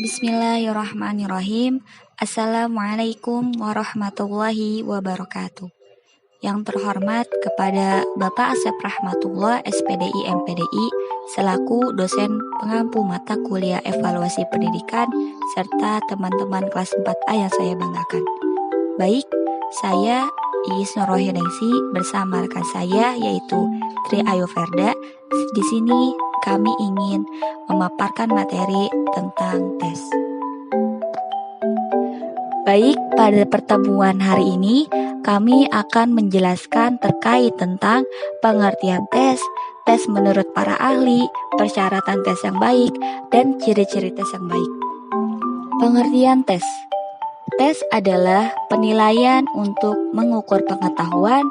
Bismillahirrahmanirrahim. Assalamualaikum warahmatullahi wabarakatuh. Yang terhormat kepada Bapak Asep Rahmatullah SPDI MPDI selaku dosen pengampu mata kuliah evaluasi pendidikan serta teman-teman kelas 4A yang saya banggakan. Baik, saya Iis Nurrohidengsi bersama rekan saya yaitu Tri Ayu Ferda. Di sini kami ingin memaparkan materi tentang tes. Baik, pada pertemuan hari ini kami akan menjelaskan terkait tentang pengertian tes menurut para ahli, persyaratan tes yang baik, dan ciri-ciri tes yang baik. Pengertian tes. Tes adalah penilaian untuk mengukur pengetahuan,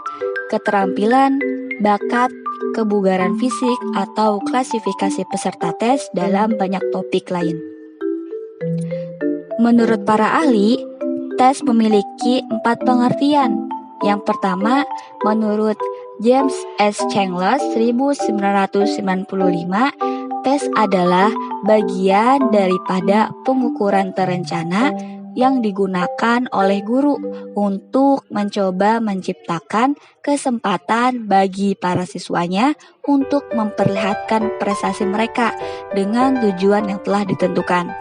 keterampilan, bakat, kebugaran fisik, atau klasifikasi peserta tes dalam banyak topik lain. Menurut para ahli, tes memiliki 4 pengertian. Yang pertama, menurut James S. Chalmers 1995, tes adalah bagian daripada pengukuran terencana yang digunakan oleh guru untuk mencoba menciptakan kesempatan bagi para siswanya untuk memperlihatkan prestasi mereka dengan tujuan yang telah ditentukan.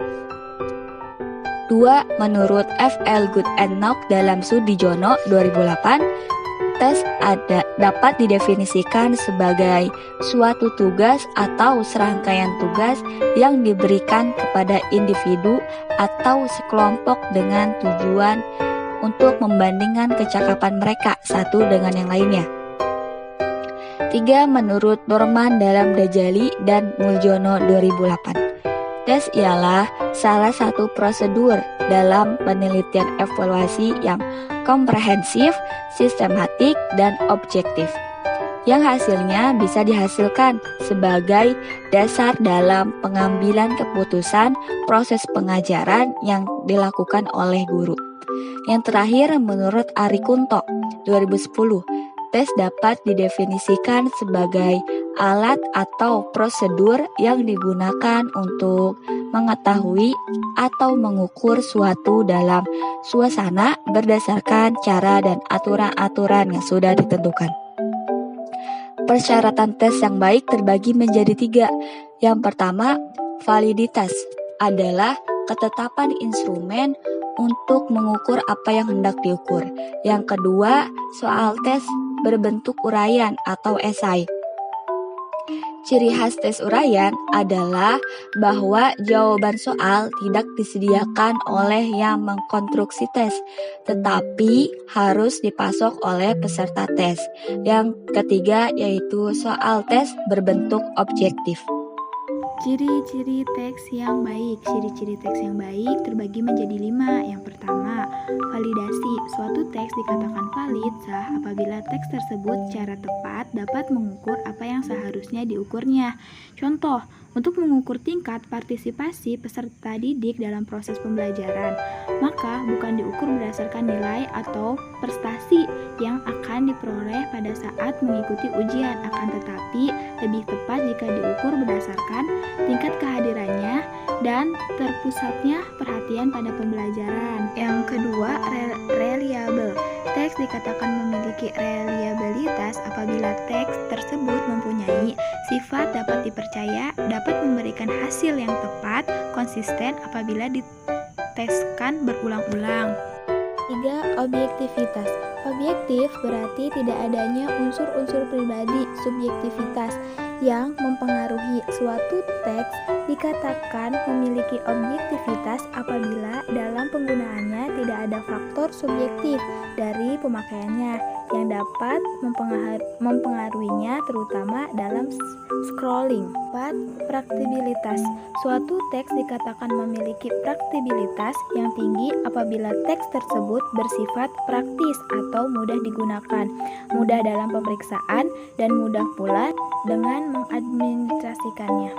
2. Menurut F.L. Good and Knock dalam Sudijono 2008, tes dapat didefinisikan sebagai suatu tugas atau serangkaian tugas yang diberikan kepada individu atau sekelompok dengan tujuan untuk membandingkan kecakapan mereka satu dengan yang lainnya. 3. Menurut Norman dalam Dajali dan Muljono 2008, tes ialah salah satu prosedur dalam penelitian evaluasi yang komprehensif, sistematik, dan objektif, yang hasilnya bisa dihasilkan sebagai dasar dalam pengambilan keputusan proses pengajaran yang dilakukan oleh guru. Yang terakhir, menurut Ari Kunto 2010, tes dapat didefinisikan sebagai alat atau prosedur yang digunakan untuk mengetahui atau mengukur suatu dalam suasana berdasarkan cara dan aturan-aturan yang sudah ditentukan. Persyaratan tes yang baik terbagi menjadi 3. Yang pertama, validitas adalah ketetapan instrumen untuk mengukur apa yang hendak diukur. Yang kedua, soal tes berbentuk uraian atau esai. Ciri khas tes uraian adalah bahwa jawaban soal tidak disediakan oleh yang mengkonstruksi tes, tetapi harus dipasok oleh peserta tes. Yang ketiga yaitu soal tes berbentuk objektif. Ciri-ciri teks yang baik. Ciri-ciri teks yang baik terbagi menjadi 5. Yang pertama, validasi. Suatu teks dikatakan valid sah apabila teks tersebut secara tepat dapat mengukur apa yang seharusnya diukurnya. Contoh, untuk mengukur tingkat partisipasi peserta didik dalam proses pembelajaran, maka bukan diukur berdasarkan nilai atau prestasi yang akan diperoleh pada saat mengikuti ujian, akan tetapi lebih tepat jika diukur berdasarkan tingkat kehadirannya dan terpusatnya perhatian pada pembelajaran. Yang kedua, reliable. Teks dikatakan memiliki reliabilitas apabila teks tersebut mempunyai sifat dapat dipercaya, dapat memberikan hasil yang tepat, konsisten apabila diteskan berulang-ulang. 3. Objektivitas. Objektif berarti tidak adanya unsur-unsur pribadi, subjektivitas yang mempengaruhi. Suatu teks dikatakan memiliki objektivitas apabila dalam penggunaannya tidak ada faktor subjektif dari pemakaiannya yang dapat mempengaruhinya, terutama dalam scrolling. 4. Praktikabilitas. Suatu teks dikatakan memiliki praktikabilitas yang tinggi apabila teks tersebut bersifat praktis atau mudah digunakan, mudah dalam pemeriksaan, dan mudah pula dengan mengadministrasikannya.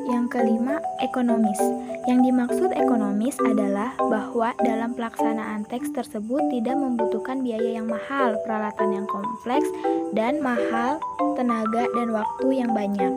Yang kelima, ekonomis. Yang dimaksud ekonomis adalah bahwa dalam pelaksanaan teks tersebut tidak membutuhkan biaya yang mahal, peralatan yang kompleks, dan mahal tenaga dan waktu yang banyak.